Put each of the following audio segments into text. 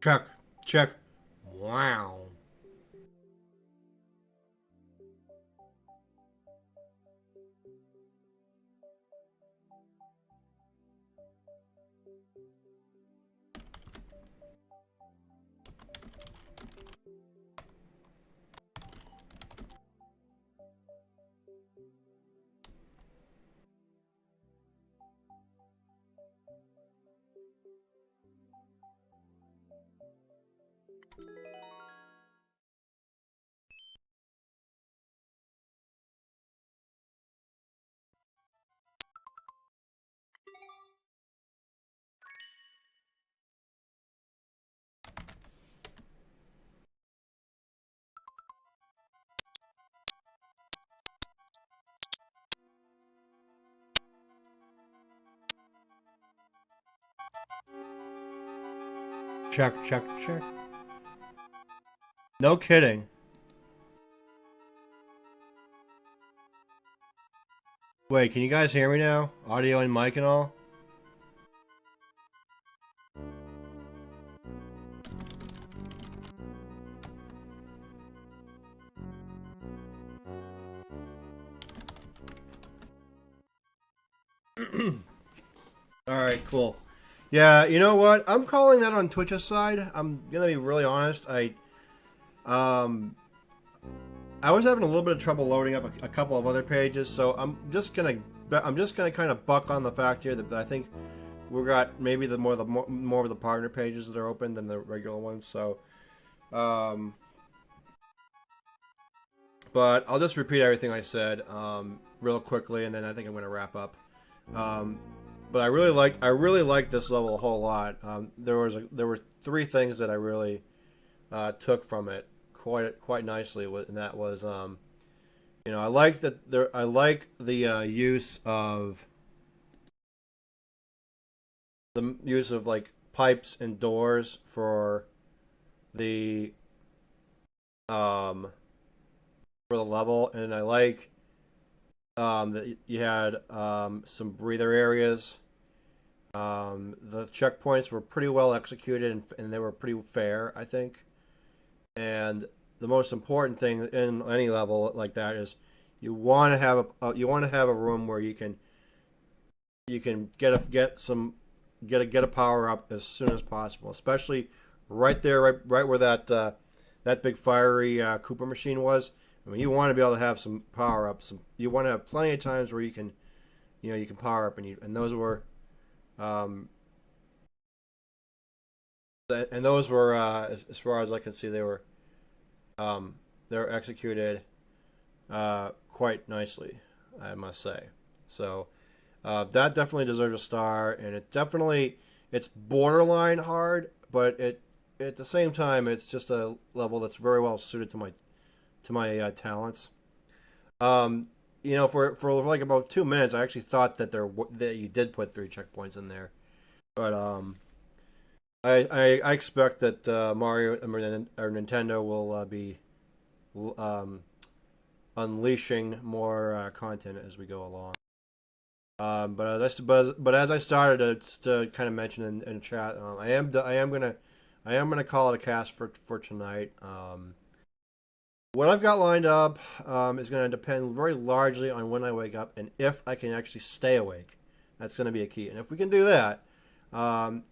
Check. Check. Wow. Check, check, check. No kidding. Wait, can you guys hear me now? Audio and mic and all? Alright, cool. Yeah, you know what? I'm calling that on Twitch's side. I'm gonna be really honest. Um I was having a little bit of trouble loading up a couple of other pages, so I'm just gonna kind of buck on the fact here that I think we got maybe more of the partner pages that are open than the regular ones. So, but I'll just repeat everything I said real quickly, and then I think I'm gonna wrap up. But I really liked this level a whole lot. There were three things that I really took from it quite nicely, and that was I like the use of like pipes and doors the um for the level, and I like that you had some breather areas. The checkpoints were pretty well executed, and they were pretty fair, I think. And the most important thing in any level like that is you want to have a room where you can get a power up as soon as possible, especially right there, right where that big fiery Cooper machine was. I mean, you want to be able to have some power ups. You want to have plenty of times where you can power up, and those were as far as I can see, they were executed quite nicely, I must say. So that definitely deserves a star, and it's borderline hard, but at the same time it's just a level that's very well suited to my talents. Um, for like about 2 minutes, I actually thought that you did put three checkpoints in there, but I expect that Mario or Nintendo will be um, unleashing more content as we go along. But as I started to kind of mention in chat, I am gonna call it a cast for tonight. What I've got lined up is going to depend very largely on when I wake up and if I can actually stay awake. That's going to be a key. And if we can do that, um,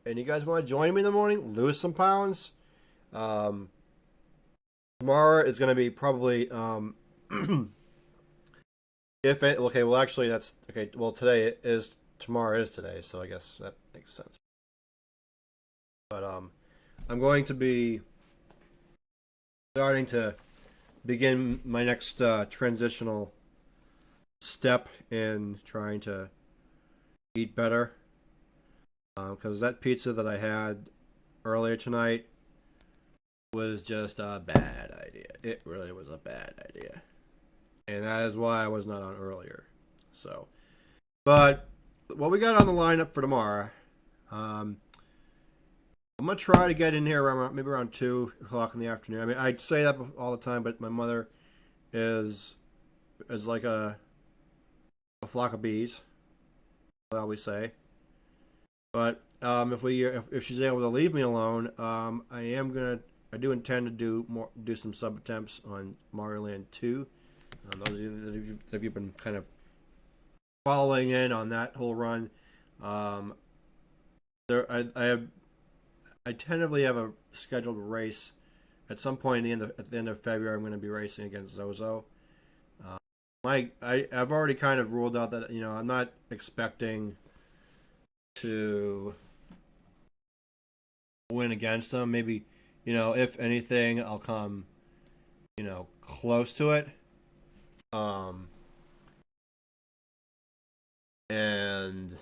and you guys want to join me in the morning, lose some pounds, um, tomorrow is going to be probably if it okay. Well, actually, that's okay. Well, tomorrow is today, so I guess that makes sense. But I'm going to be starting to begin my next transitional step in trying to eat better. Because that pizza that I had earlier tonight was just a bad idea. It really was a bad idea. And that is why I was not on earlier. So, but what we got on the lineup for tomorrow, I'm going to try to get in here maybe around 2 o'clock in the afternoon. I mean, I say that all the time, but my mother is like a flock of bees, I always say. But if she's able to leave me alone, I do intend to do some sub attempts on Mario Land 2. Those of you been kind of following in on that whole run, I tentatively have a scheduled race at some point at the end of February. I'm going to be racing against Zozo. I've already kind of ruled out that I'm not expecting to win against him. Maybe if anything, I'll come close to it. And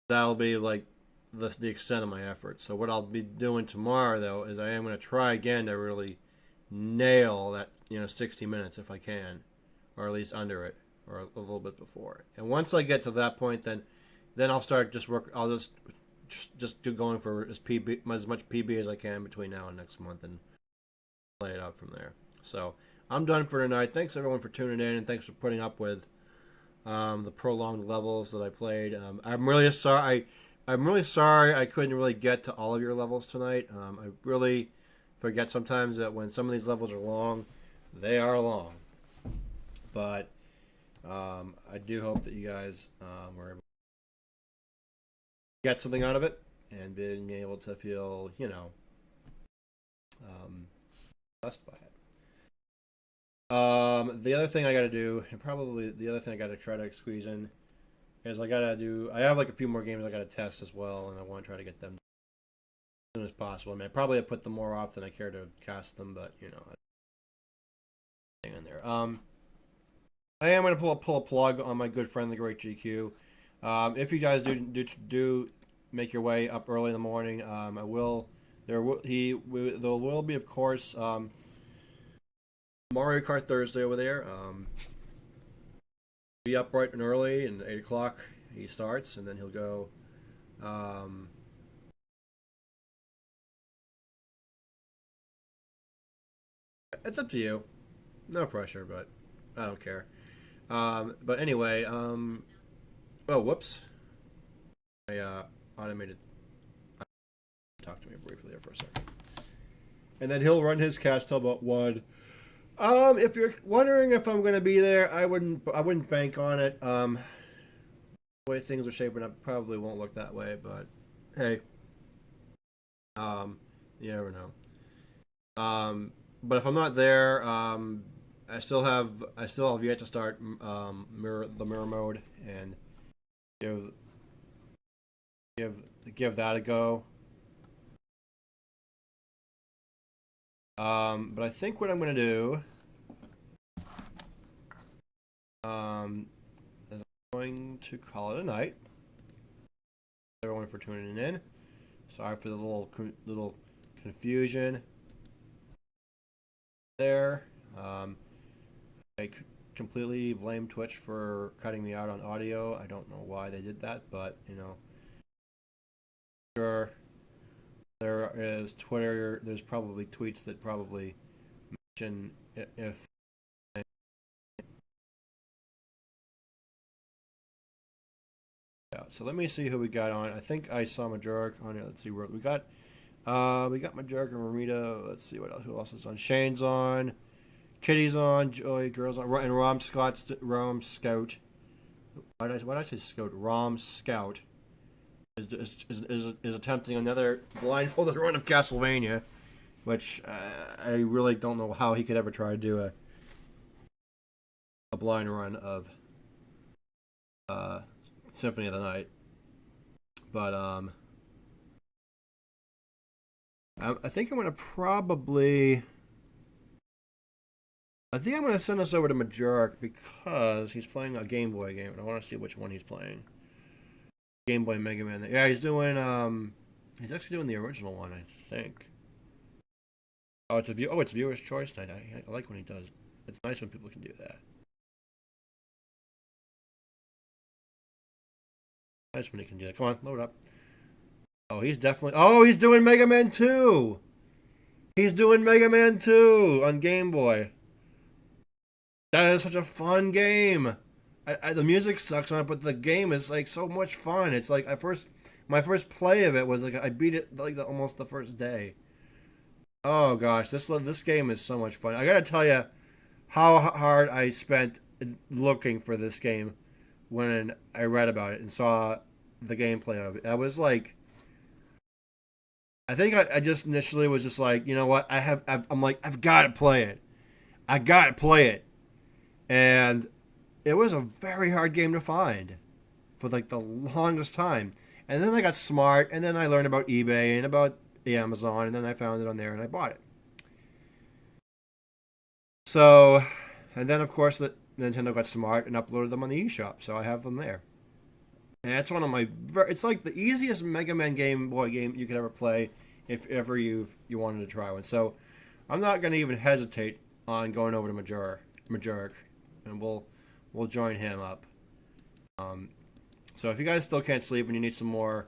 that'll be like the extent of my effort. So what I'll be doing tomorrow, though, is I am going to try again to really nail that 60 minutes if I can, or at least under it, or a little bit before it. And once I get to that point, then I'll start I'll just do going for as much PB as I can between now and next month, and play it out from there. So I'm done for tonight. Thanks everyone for tuning in, and thanks for putting up with the prolonged levels that I played. I'm really sorry I couldn't really get to all of your levels tonight. I really forget sometimes that when some of these levels are long, they are long. But I do hope that you guys were able to get something out of it and being able to feel, blessed by it. The other thing I got to do, and probably the other thing I got to try to squeeze in, is I have like a few more games I got to test as well, and I want to try to get them as soon as possible. I mean, I probably have put them more off than I care to cast them, but hang in there. I am going to pull a plug on my good friend, the Great GQ. If you guys do make your way up early in the morning, there will be, of course, Mario Kart Thursday over there. Be up bright and early, and 8 o'clock he starts, and then he'll go. It's up to you. No pressure, but I don't care. But anyway, oh, whoops. I automated. Talk to me briefly there for a second. And then he'll run his cast till about 1. If you're wondering if I'm going to be there, I wouldn't bank on it. The way things are shaping up, probably won't look that way, but hey, you never know. But if I'm not there, I still have yet to start the mirror mode and give that a go. But I think what I'm going to do is I'm going to call it a night. Everyone for tuning in. Sorry for the little confusion there. I completely blame Twitch for cutting me out on audio. I don't know why they did that, but sure. There is Twitter. There's probably tweets that probably mention if. Yeah. So let me see who we got on. I think I saw Majork on it. Let's see what we got. We got Majork and Ramita. Let's see who else is on. Shane's on. Kitty's on. Joy Girls on. And Rom Scout. Why did I say Scout? Rom Scout. Is attempting another blindfolded run of Castlevania, which I really don't know how he could ever try to do a blind run of Symphony of the Night. But I think I'm gonna send this over to Majork because he's playing a Game Boy game, and I want to see which one he's playing. Game Boy Mega Man. Yeah, he's doing. He's actually doing the original one, I think. Oh, it's viewer's choice night. I like when he does. It's nice when people can do that. Nice when he can do that. Come on, load up. Oh, he's definitely. Oh, he's doing Mega Man 2. He's doing Mega Man 2 on Game Boy. That is such a fun game. The music sucks on it, but the game is like so much fun. It's like my first play of it was like I beat it like almost the first day. Oh gosh, this game is so much fun. I gotta tell you how hard I spent looking for this game when I read about it and saw the gameplay of it. I was like, I think I just initially was just like, you know what? I'm like, I've got to play it. I got to play it, and it was a very hard game to find for like the longest time. And then I got smart, and then I learned about eBay and about Amazon, and then I found it on there and I bought it. So, and then of course the Nintendo got smart and uploaded them on the eShop, so I have them there. And that's one of my. It's like the easiest Mega Man Game Boy game you could ever play, if ever you wanted to try one. So, I'm not going to even hesitate on going over to Majoric, and we'll join him up. Um, so if you guys still can't sleep and you need some more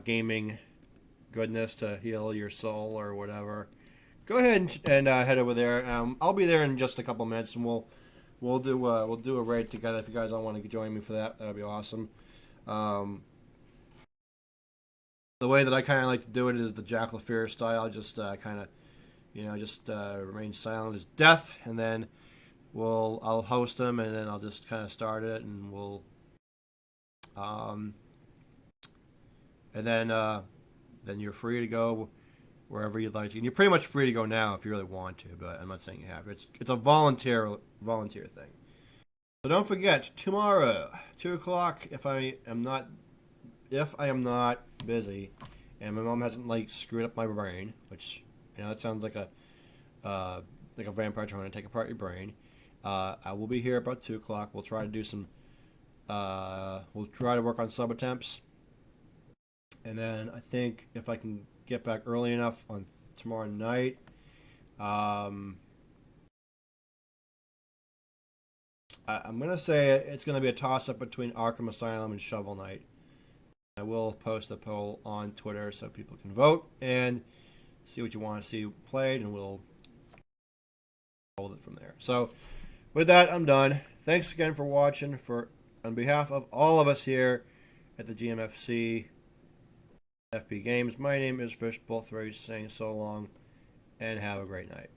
gaming goodness to heal your soul or whatever, go ahead and head over there. I'll be there in just a couple minutes, and we'll do a raid together. If you guys all want to join me for that, that'd be awesome. The way that I kind of like to do it is the Jack LaFear style. Just kind of, just remain silent as death, and then I'll host them, and then I'll just kind of start it, and um, and then you're free to go wherever you'd like to, and you're pretty much free to go now if you really want to. But I'm not saying you have. It's a volunteer thing. So don't forget tomorrow, 2 o'clock. If I am not busy, and my mom hasn't like screwed up my brain, which that sounds like a vampire trying to take apart your brain. I will be here about 2 o'clock. We'll try to do some. We'll try to work on sub attempts, and then I think if I can get back early enough on tomorrow night, I'm gonna say it's gonna be a toss up between Arkham Asylum and Shovel Knight. I will post a poll on Twitter so people can vote and see what you want to see played, and we'll hold it from there. So, with that, I'm done. Thanks again for watching. On behalf of all of us here at the GMFC FP Games, my name is Fishbowl3, saying so long and have a great night.